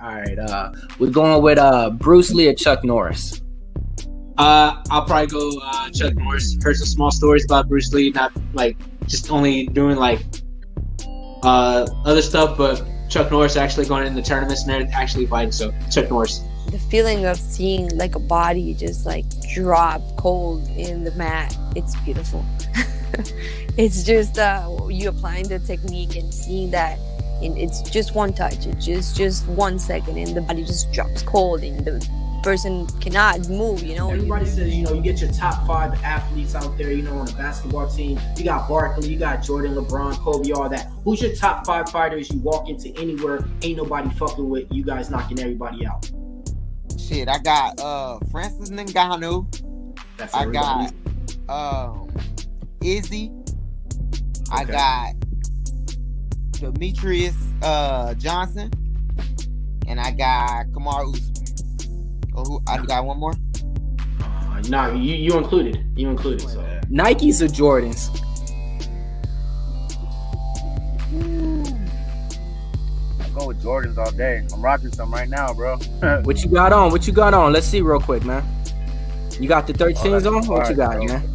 All right. We're going with Bruce Lee or Chuck Norris. I'll probably go Chuck Norris. Heard some small stories about Bruce Lee, not like just only doing like other stuff, but Chuck Norris actually going in the tournaments and actually fighting. So Chuck Norris. The feeling of seeing like a body just like drop cold in the mat, it's beautiful. It's just you applying the technique and seeing that it's just one touch. It's just 1 second and the body just drops cold and the person cannot move, Everybody says, you get your top 5 athletes out there, on a basketball team. You got Barkley, you got Jordan, LeBron, Kobe, all that. Who's your top 5 fighters you walk into anywhere, ain't nobody fucking with, you guys knocking everybody out? Shit, I got Francis Ngannou. I got Izzy. Okay. I got Demetrius Johnson. And I got Kamaru Usman. Oh, I got one more? No, you included. So Nikes or Jordans? I go with Jordans all day. I'm rocking some right now, bro. What you got on? Let's see real quick, man. You got the 13s on? What you got, bro? Man?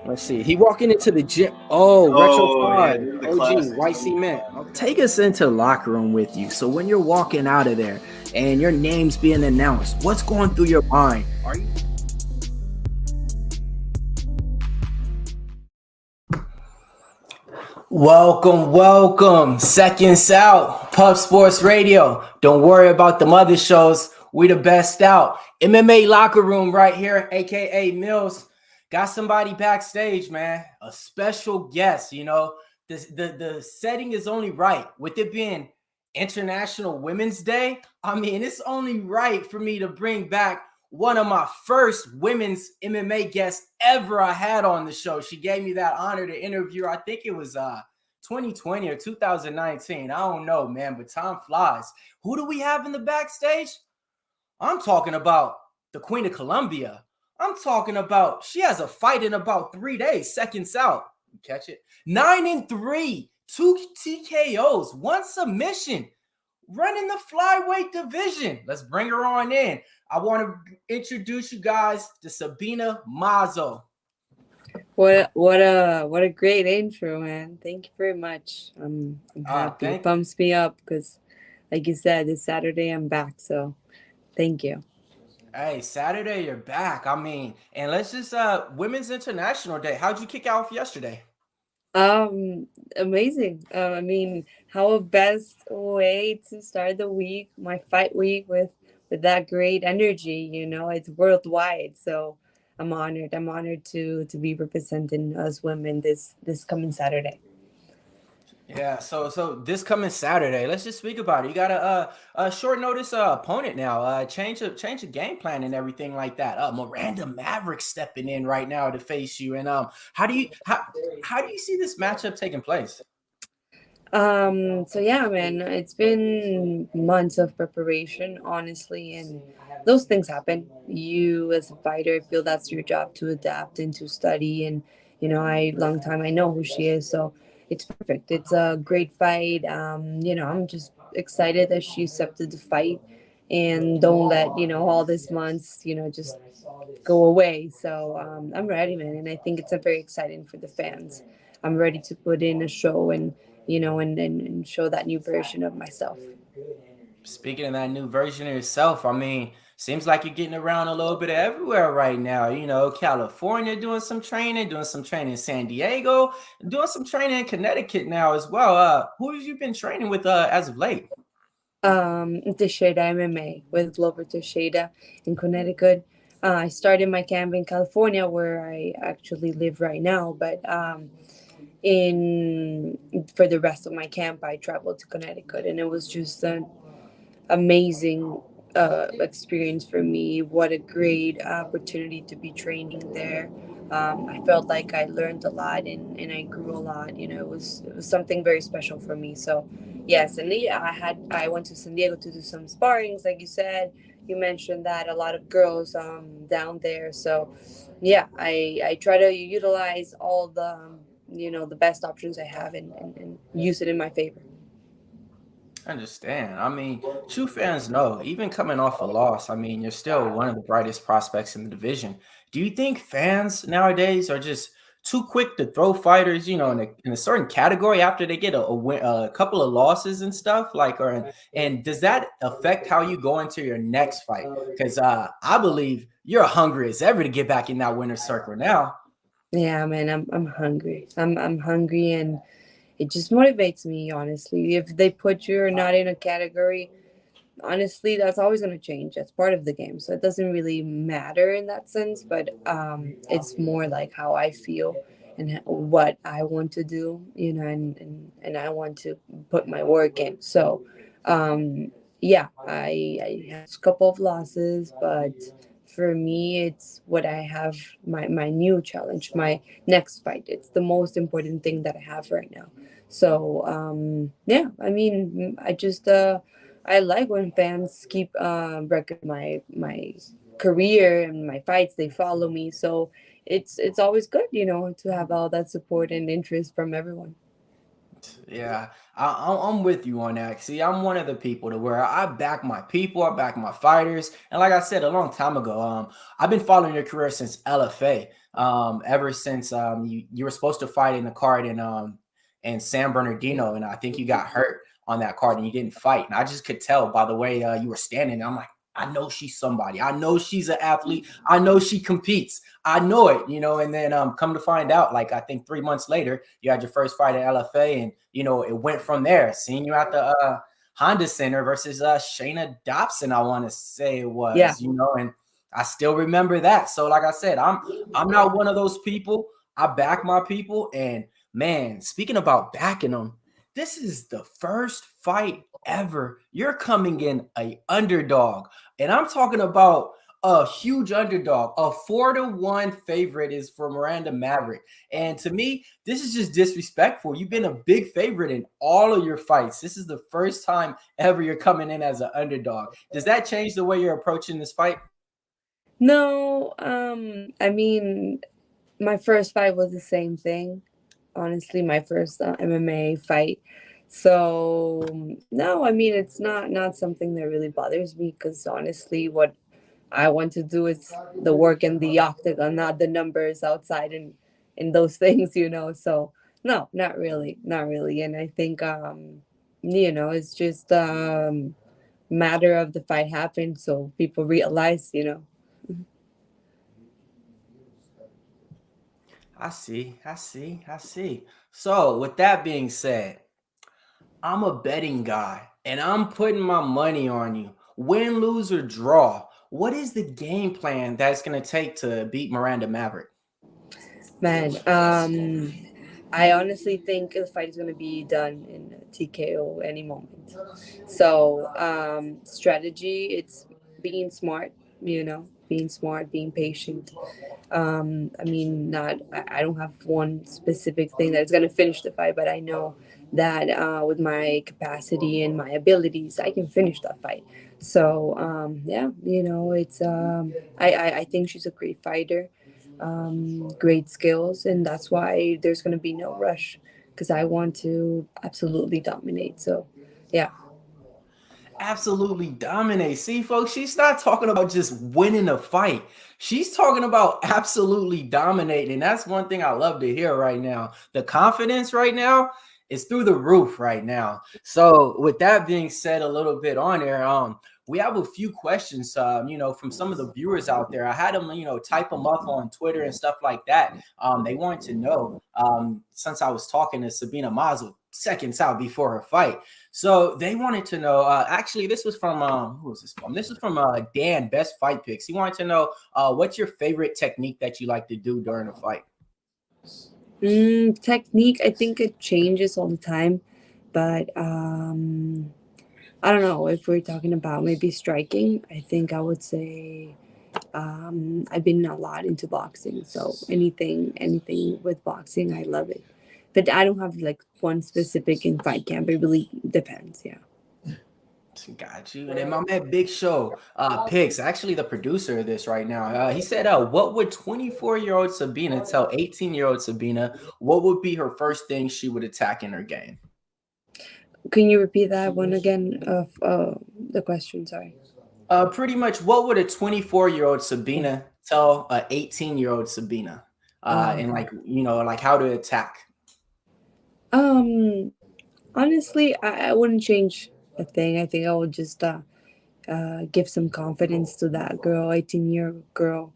Let's see. He walking into the gym. Retro 5. OG, white cement. Take us into the locker room with you. So when you're walking out of there and your name's being announced, what's going through your mind? Are you? Welcome. Seconds out. Puff Sports Radio. Don't worry about the mother shows. We the best out. MMA Locker Room right here, aka Millz. Got somebody backstage, man. A special guest, The setting is only right. With it being International Women's Day, it's only right for me to bring back one of my first women's MMA guests ever I had on the show. She gave me that honor to interview her. I think it was 2020 or 2019. I don't know, man, but time flies. Who do we have in the backstage? I'm talking about the Queen of Colombia. I'm talking about she has a fight in about 3 days. Seconds out. Catch it. 9-3, 2 TKOs, 1 submission, running the flyweight division. Let's bring her on in. I want to introduce you guys to Sabina Mazo. What a great intro, man. Thank you very much. I'm happy. It pumps me up because, like you said, this Saturday I'm back. So thank you. Hey, Saturday, you're back. And let's just Women's International Day. How'd you kick off yesterday? Amazing. How a best way to start the week, my fight week with that great energy, it's worldwide. So I'm honored to be representing us women this coming Saturday. Yeah, so this coming Saturday, let's just speak about it. You got a short notice opponent now. Change of game plan and everything like that. Miranda Maverick stepping in right now to face you. And how do you see this matchup taking place? So yeah, man, it's been months of preparation, honestly, and those things happen. You as a fighter feel that's your job to adapt and to study, and I know who she is, so it's perfect. It's a great fight. I'm just excited that she accepted the fight and don't let, all these months, just go away. So I'm ready, man. And I think it's very exciting for the fans. I'm ready to put in a show and show that new version of myself. Speaking of that new version of yourself, seems like you're getting around a little bit everywhere right now. California doing some training in San Diego, doing some training in Connecticut now as well. Who have you been training with as of late? Teixeira MMA with Glover Teixeira in Connecticut. I started my camp in California where I actually live right now, but for the rest of my camp, I traveled to Connecticut, and it was just an amazing experience for me. What a great opportunity to be training there. I felt like I learned a lot and I grew a lot. It was something very special for me. So yes, and I went to San Diego to do some sparrings, like you said. You mentioned that a lot of girls down there. So yeah, I try to utilize all the the best options I have and use it in my favor. I understand. I mean, true fans know, even coming off a loss, I mean, you're still one of the brightest prospects in the division. Do you think fans nowadays are just too quick to throw fighters, in a certain category after they get a couple of losses and stuff? And does that affect how you go into your next fight? Because I believe you're hungry as ever to get back in that winner's circle now. Yeah, man, I'm hungry. I'm hungry, and it just motivates me, honestly. If they put you or not in a category, honestly, that's always going to change. That's part of the game, so it doesn't really matter in that sense. But it's more like how I feel and what I want to do, and I want to put my work in. So yeah, I had a couple of losses, but for me, it's what I have, my new challenge, my next fight. It's the most important thing that I have right now. So yeah, I mean, I like when fans keep record my career and my fights. They follow me, so it's always good, to have all that support and interest from everyone. Yeah, I'm with you on that. See, I'm one of the people to where I back my people, I back my fighters, and like I said a long time ago, I've been following your career since LFA. Ever since you were supposed to fight in the card in San Bernardino, and I think you got hurt on that card and you didn't fight, and I just could tell by the way you were standing. I'm like, I know she's somebody. I know she's an athlete. I know she competes. I know it, and then come to find out, like I think 3 months later, you had your first fight at LFA, and it went from there. Seeing you at the Honda Center versus Shayna Dobson, I want to say it was, Yeah. And I still remember that. So like I said, I'm not one of those people. I back my people, and man, speaking about backing them, this is the first fight ever you're coming in a underdog, and I'm talking about a huge underdog. A 4-1 favorite is for Miranda Maverick, and to me, this is just disrespectful. You've been a big favorite in all of your fights. This is the first time ever you're coming in as an underdog. Does that change the way you're approaching this fight? No, I mean, my first fight was the same thing. Honestly, my first MMA fight. So no, I mean, it's not something that really bothers me, because honestly, what I want to do is the work in the octagon, not the numbers outside and in those things. So no, not really. And I think it's just matter of the fight happened, so people realize. I see. So with that being said, I'm a betting guy and I'm putting my money on you. Win, lose, or draw. What is the game plan that's going to take to beat Miranda Maverick? Man, I honestly think the fight is going to be done in TKO any moment. So, strategy, it's being smart, being smart, being patient. I mean, I don't have one specific thing that's going to finish the fight, but I know that with my capacity and my abilities, I can finish that fight. So, yeah, it's, I think she's a great fighter, great skills, and that's why there's going to be no rush, because I want to absolutely dominate. So, yeah. Absolutely dominate. See, folks, she's not talking about just winning a fight. She's talking about absolutely dominating. And that's one thing I love to hear right now. The confidence right now is through the roof right now. So with that being said, a little bit on there, we have a few questions, from some of the viewers out there. I had them, type them up on Twitter and stuff like that. They wanted to know, since I was talking to Sabina Mazo seconds out before her fight. So they wanted to know, actually, this was from, who was this from? This is from Dan, Best Fight Picks. He wanted to know, what's your favorite technique that you like to do during a fight? Technique, I think it changes all the time, but I don't know if we're talking about maybe striking. I think I would say I've been a lot into boxing, so anything with boxing, I love it. But I don't have like one specific in fight camp. It really depends. Yeah. Got you. And then my man Big Show Picks, actually the producer of this right now. He said, what would 24-year-old Sabina tell 18-year-old Sabina? What would be her first thing she would attack in her game? Can you repeat that one again of the question? Sorry. Pretty much, what would a 24-year-old Sabina tell a 18-year-old Sabina? And Okay. like, like how to attack. Um, Honestly, I wouldn't change a thing. I think I would just give some confidence to that girl, 18-year girl,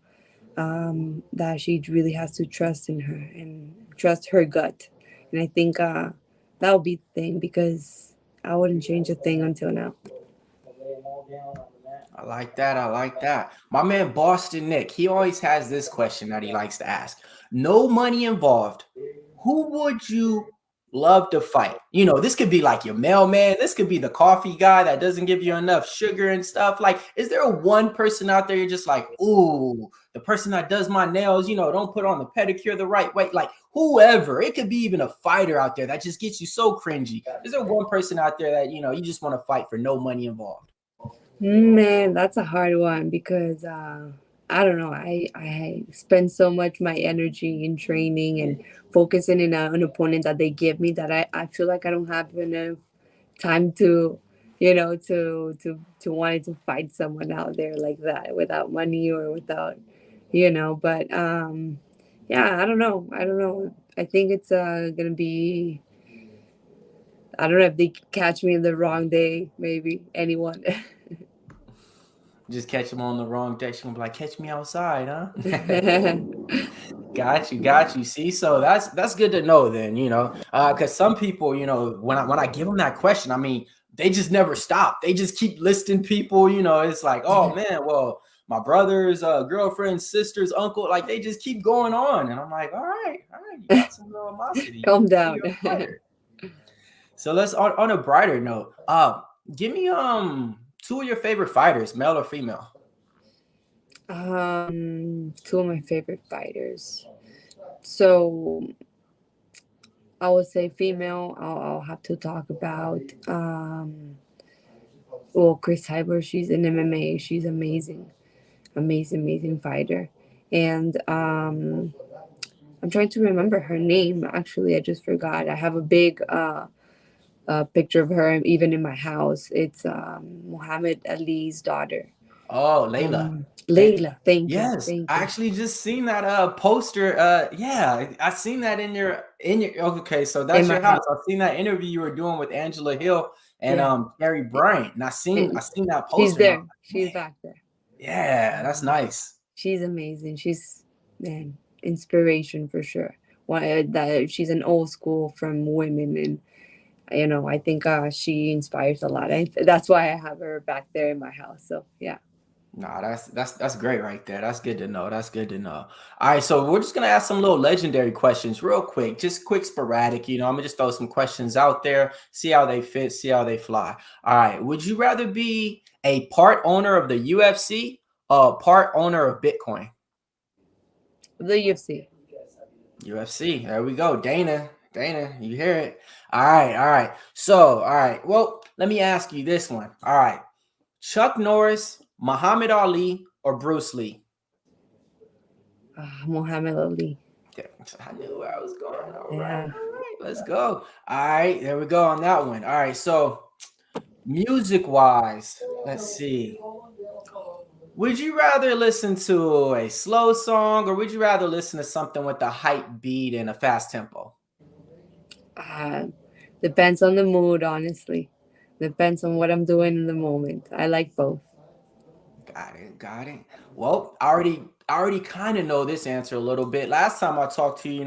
that she really has to trust in her and trust her gut. And I think that would be the thing because I wouldn't change a thing until now. I like that. I like that. My man Boston Nick, he always has this question that he likes to ask. No money involved. Who would you love to fight? This could be like your mailman. This could be the coffee guy that doesn't give you enough sugar and stuff. Like, is there one person out there you're just like, ooh, the person that does my nails, don't put on the pedicure the right way? Like, whoever. It could be even a fighter out there that just gets you so cringy. Is there one person out there that, you just want to fight for no money involved? Man, that's a hard one because I don't know. I spend so much my energy in training and focusing in an opponent that they give me that I feel like I don't have enough time to, to wanting to fight someone out there like that without money or without, But yeah, I don't know. I don't know. I think it's gonna be. I don't know if they catch me in the wrong day. Maybe anyone. Just catch him on the wrong day. She's gonna be like, catch me outside, huh? Got you. See, so that's good to know then, because some people, when I give them that question, I mean, they just never stop. They just keep listing people, it's like, oh man, well, my brother's girlfriend, sister's uncle, like they just keep going on. And I'm like, all right, you got some animosity. Calm down. So let's on a brighter note, give me two of your favorite fighters, male or female. Two of my favorite fighters. So I would say female. I'll have to talk about Chris Hyber. She's in MMA. She's amazing, amazing fighter. And I'm trying to remember her name. Actually, I just forgot. I have a big picture of her even in my house. It's Muhammad Ali's daughter. Oh, Layla. Layla, thank you. Yes, Thank I you. actually just seen that poster. Yeah, I seen that in your okay, so that's In my your house. I've seen that interview you were doing with Angela Hill and Yeah. Gary Bryant. And I seen that poster. She's there. Like, She's back there. yeah, that's nice. She's amazing. She's inspiration for sure. That she's an old school from women, and I think she inspires a lot. That's why I have her back there in my house. So yeah. Nah, that's great right there. That's good to know. That's good to know. All right, so we're just gonna ask some little legendary questions real quick, just quick, sporadic. I'm gonna just throw some questions out there, see how they fit, see how they fly. All right, would you rather be a part owner of the UFC or part owner of Bitcoin? The UFC. UFC. There we go, Dana, you hear it? All right. So, all right. Well, let me ask you this one. All right, Chuck Norris, Muhammad Ali, or Bruce Lee? Muhammad Ali. I knew where I was going. All Yeah. right, let's go. All right, there we go on that one. All right, so music-wise, let's see. Would you rather listen to a slow song or would you rather listen to something with a hype beat and a fast tempo? Depends on the mood, honestly. Depends on what I'm doing in the moment. I like both. Got it. Well, I already kind of know this answer a little bit. Last time I talked to you,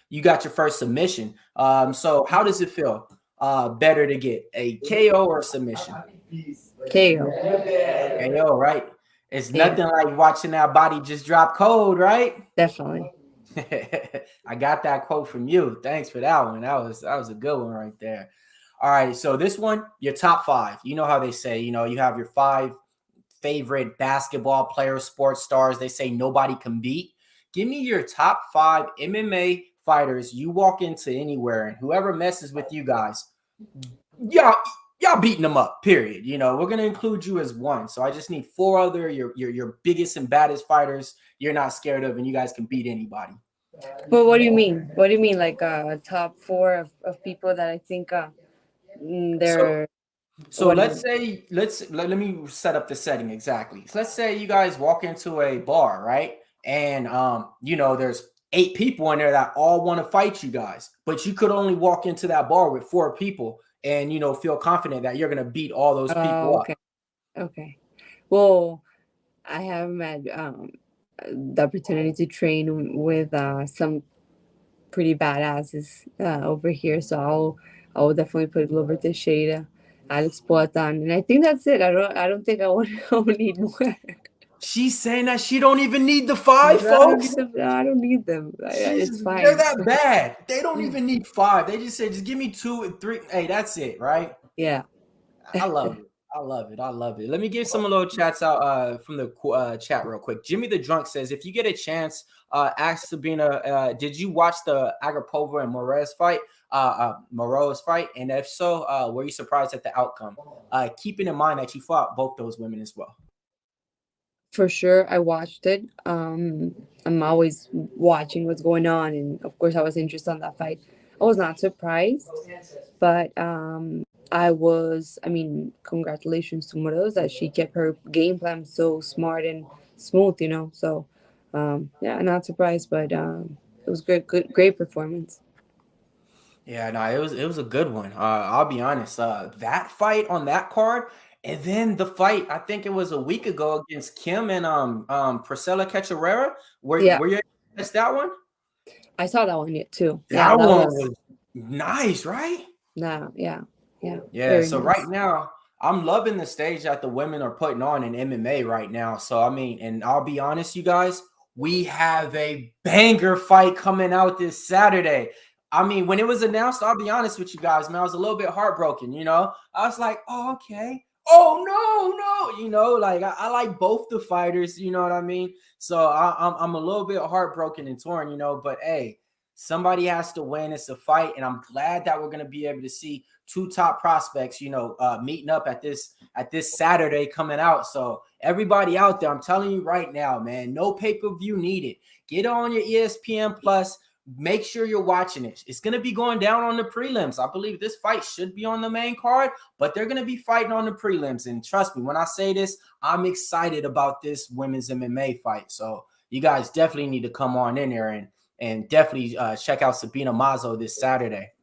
you got your first submission. So how does it feel? Better to get a KO or a submission? KO, right? It's nothing like watching that body just drop cold, right? Definitely. I got that quote from you. Thanks for that one. That was a good one right there. All right, so this one, your top 5. You know how they say, you have your 5 favorite basketball players, sports stars. They say nobody can beat. Give me your top 5 MMA fighters. You walk into anywhere and whoever messes with you guys, y'all beating them up, period. We're going to include you as one. So I just need 4 other, your biggest and baddest fighters you're not scared of, and you guys can beat anybody. But what do you mean? What do you mean, like top 4 of people that I think They're So what let's say let me set up the setting exactly. So let's say you guys walk into a bar, right? And there's 8 people in there that all want to fight you guys, but you could only walk into that bar with 4 people and feel confident that you're gonna beat all those people up. okay. Okay. Well, I have had the opportunity to train with some pretty badasses over here, so I'll definitely put Glover Teixeira, Alex Poatan, and I think that's it. I don't think I want I would need more. She's saying that she don't even need the 5, No, I don't folks. need them. No, I don't need them. It's They're fine. that bad. They don't even need 5. They just say, just give me 2 and 3. Hey, that's it, right? Yeah. I love it. I love it. I love it. Let me give some little chats out from the chat real quick. Jimmy the Drunk says, if you get a chance, ask Sabina, did you watch the Agapova and Moreau's fight? And if so, were you surprised at the outcome? Keeping in mind that you fought both those women as well. For sure, I watched it. I'm always watching what's going on, and of course, I was interested in that fight. I was not surprised, but I mean, congratulations to Morelos that she kept her game plan so smart and smooth, So, yeah, not surprised, but it was great performance. Yeah, no, it was a good one. I'll be honest. That fight on that card, and then the fight, I think it was a week ago against Kim and Priscilla Cachoeira. Were Yeah, you able to catch that one? I saw that one yet too. That Yeah, that one was was nice, right? nah, yeah, Yeah. very So nice. right now, I'm loving the stage that the women are putting on in MMA right now. So I mean, and I'll be honest, you guys, we have a banger fight coming out this Saturday. I mean, when it was announced, I'll be honest with you guys, man, I was a little bit heartbroken. I was like, oh, okay. Oh no, like I like both the fighters. You know what I mean? So I'm a little bit heartbroken and torn. But hey, somebody has to win. It's a fight, and I'm glad that we're gonna be able to see 2 top prospects, meeting up at this Saturday coming out. So everybody out there, I'm telling you right now, man, no pay-per-view needed. Get on your ESPN Plus. Make sure you're watching it. It's going to be going down on the prelims. I believe this fight should be on the main card, but they're going to be fighting on the prelims. And trust me, when I say this, I'm excited about this women's MMA fight. So you guys definitely need to come on in there and definitely check out Sabina Mazo this Saturday.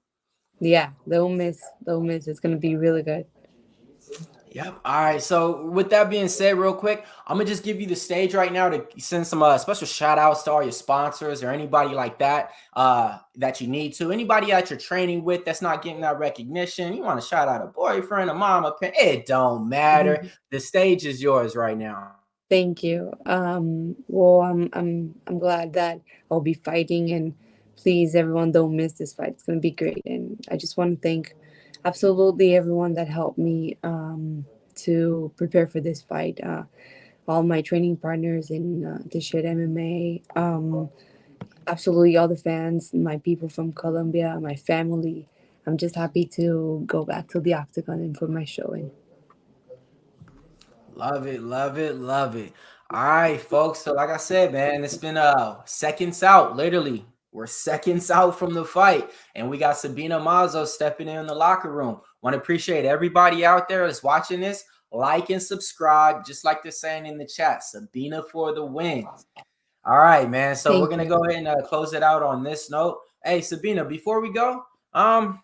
Yeah, don't miss. It's gonna be really good. Yep. All right. So with that being said, real quick, I'm gonna just give you the stage right now to send some special shout outs to all your sponsors or anybody like that that you need to. Anybody that you're training with that's not getting that recognition. You want to shout out a boyfriend, a mom, a parent. It don't matter. Mm-hmm. The stage is yours right now. Thank you. Well, I'm glad that I'll be fighting, and please, everyone, don't miss this fight. It's gonna be great, and I just want to thank absolutely everyone that helped me to prepare for this fight. All my training partners in the shit MMA. Absolutely all the fans, my people from Colombia, my family. I'm just happy to go back to the octagon and for my showing. Love it, love it, love it. All right, folks. So like I said, man, it's been seconds out, literally. We're seconds out from the fight, and we got Sabina Mazo stepping in the locker room. Want to appreciate everybody out there that's watching this. Like and subscribe, just like they're saying in the chat. Sabina for the win. All right, man. So we're gonna go ahead and close it out on this note. Hey, Sabina, before we go, can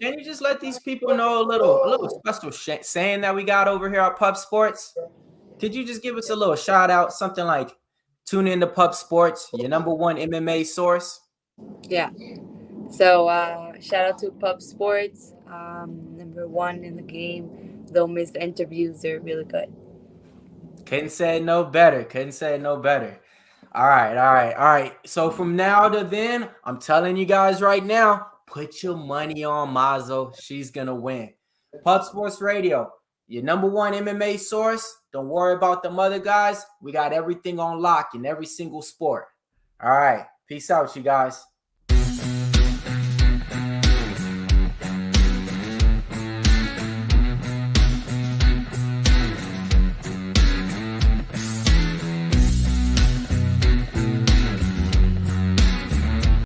you just let these people know a little special saying that we got over here at Pub Sports? Could you just give us a little shout out, something like tune in to Pub Sports, your #1 MMA source? Yeah. So shout out to Pub Sports, #1 in the game. Don't miss the interviews; they're really good. Couldn't say it no better. All right. So from now to then, I'm telling you guys right now, put your money on Mazo. She's gonna win. Pub Sports Radio, your #1 MMA source. Don't worry about them other guys. We got everything on lock in every single sport. All right. Peace out, you guys.